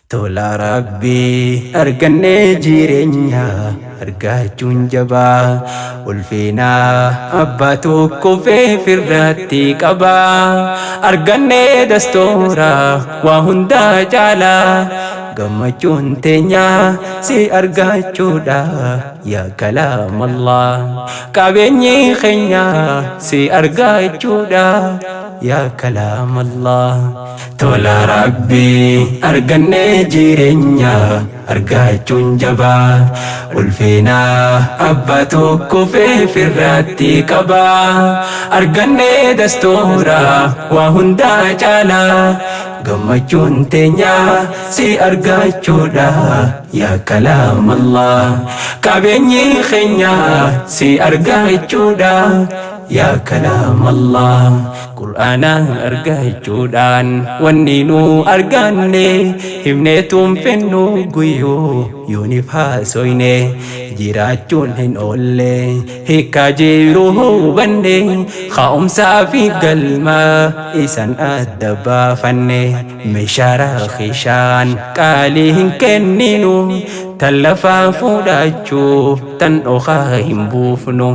Tola Rabbi arganne jireenya argachuun jabaa ulfina abbaa tokko firratti qaba arganne dastoora waa hunda caalaa gammachuun teenya si argachuudha yaa kalaam Allah qabeenyi keenya si argachuudha yaa kalaam Allah Tola Rabbi arganne jireenya argachuun jabaa ulfina abbaa tokko firratti qaba arganne dastoora waa hunda caalaa gammachuun teenya si argachuudha yaa kalaam Allah qabeenyi keenya si argachuudha yaa kalaam Allah Qur'aana argachuudhaan wanni nu arganne himneetuun fennu guyyuu yuunif haasoyne jiraachuun hin oolle hiikaa jiru hubanne ka'umsaa fi galma isan adda baafanne meeshaa kishaan qaalii hin kenninu tan lafaa fuudhachuuf tan dhokaa hin buufnu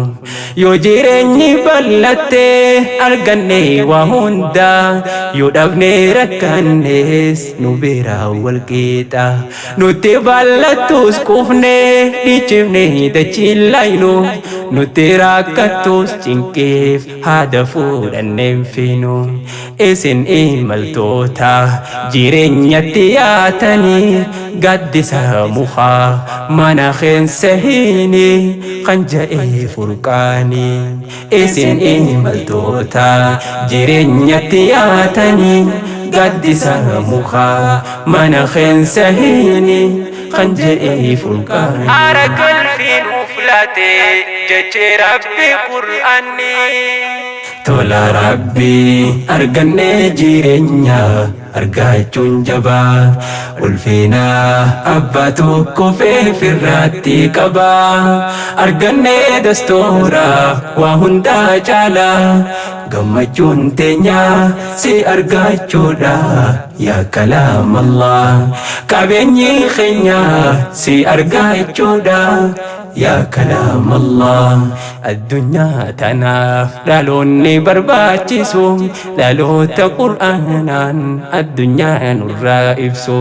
yoo jireenyi bal'atte arganne waa hunda yoo dhabne rakkannes nu biraa walqixa nuti bal'attus qufne dhichifne dachiilaynu nuti rakkattus cinqeef haada fuudhanneen finu isin imaltoota jireenyatti yaatanii gaddisa mukaa mana keessa hini kan ja'ee furqaani isin imaltoota jireenyatti yaatanii gaddisa mukaa mana keessa hini kan ja'ee furqaani ara qalbiin uflate jeche rabbi qur'aanni Tola Rabbi arganne jireenya argachuun jabaa ulfina abbaa tokko firratti qaba arganne dastoora waa hunda caalaa gammachuun teenya si argachuudha yaa kalaam Allah qabeenyi keenya si argachuudha yaa kalaam Allah addunyaa tanaaf dhaloonni barbaachisu dhaloota qur'aanaan addunyaa nurraa ibsu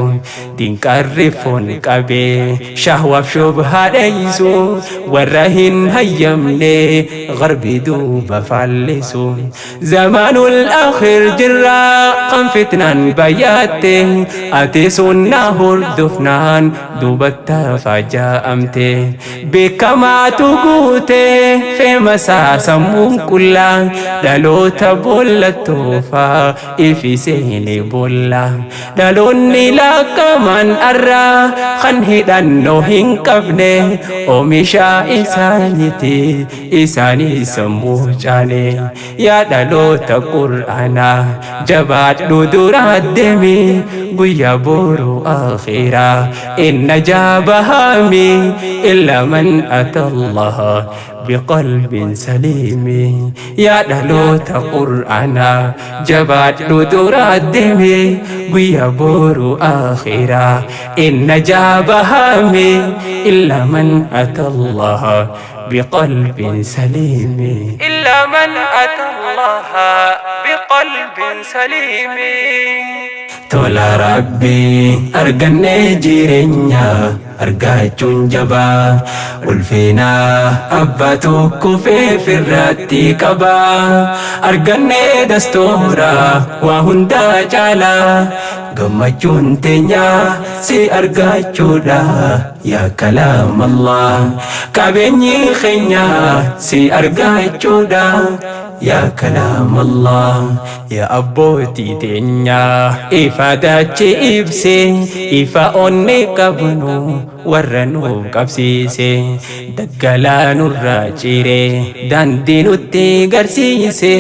dinqarrifoon qabee shahwaaf shubhaa dheeysu warra hin hayyamne garbi duuba faallisu zamaanul akhir jirra kan fitnaan bayyaatte ati sunnaa hordofnaan duubatti faaja'amte beekamaatu guute feemasaa sammuun qullaa dhaloota bollattoofa ifi seene bolla dhaloonni lakkaman arraa kan hidhannoo hin qabne oomisha isaaniiti isaanii sammuu caane yaa dhaloota qur'aanaa jabaadhu dura deemi guyyaa boru akhiraa inna jaabahami illa man ata Allah بقلب سليم يا دلوت قرآنا جبات لدور الدمي ويا بورو آخرا إن جابها إلا من أتى الله بقلب سليم إلا من أتى الله بقلب سليم Tola Rabbi arganne jireenya argachuun jabaa ulfina abbaa tokko firratti qaba arganne dastoora waa hunda caalaa gammachuun teenya si argachuudha yaa kalaam Allah qabeenyi keenya si argachuudha yaa kalaam Allah yaa abbootii teenya ifa dachi ibse ifa onni qabnu warra nu qabsiise daggalaa nurraa ciire daandii nutti garsiise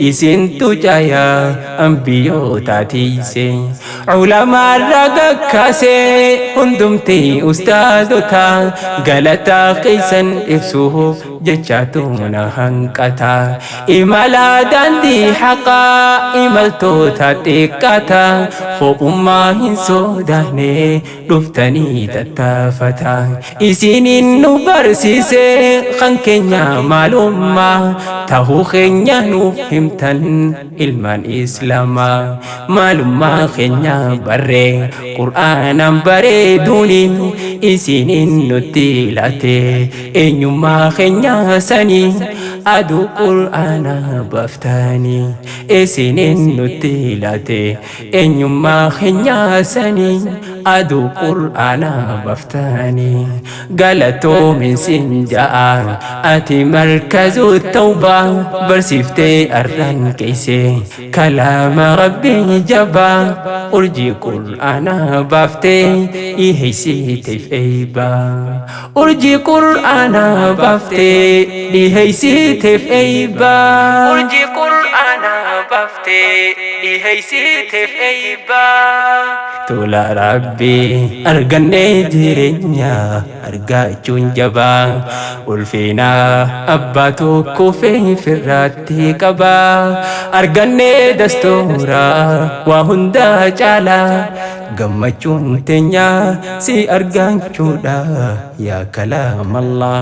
isintu caayaa ambiyyoota tiise ulamaa irraa gaggaase hundumti ustaadota galataa keessan ibsuuf jechaatu na hanqata imala daandii haqaa imaltoota xiqqaata fo'ummaa hin sodaanne dhuftanii tattaafata isiniin nu barsiise kan keenya maalummaa tahuu keenya nuuf himtan ilmaan islaamaa maalummaa keenya barree qur'aanaan bareeduuni isiniin nutti laate eenyummaa keenya sanii aduu qur'aana baftanii isiniin nutti laate eenyummaa keenya sanii aduu qur'aana baftanii galatoomin sin ja'a ati markazu tawbaa barsiiftee arraan keeyse kalaama rabbii jabaa urjii qur'aana baaftee dhiheeysiteef eeybaa urjii qur'aana baaftee dhiheeysiteef eeybaa urjii qur'aana baaftee dhiheeysiteef eeybaa tola rabbii argannee jireenya argachuun jabaa ulfina abbaa tokko firratti qabaa argannee dastuura waa hundaa caalaa gammachuun teenya si argachuudha yaa kalaamallah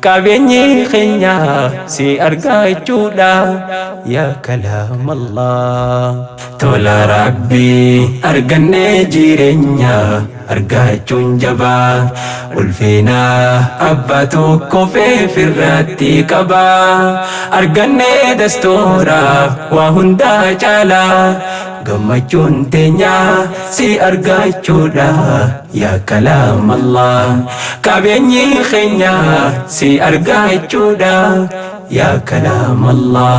qabeenyi keenya si argachuudha yaa kalaamallah tola rabbii argannee jireenya argachuun jabaa ulfina abbaa tokko firratti qabaa argannee dastuura waa hundaa caalaa gammachuun teenya si argachuudha yaa kalaamallah qabeenyi keenya si argachuudha yaa kalaamallah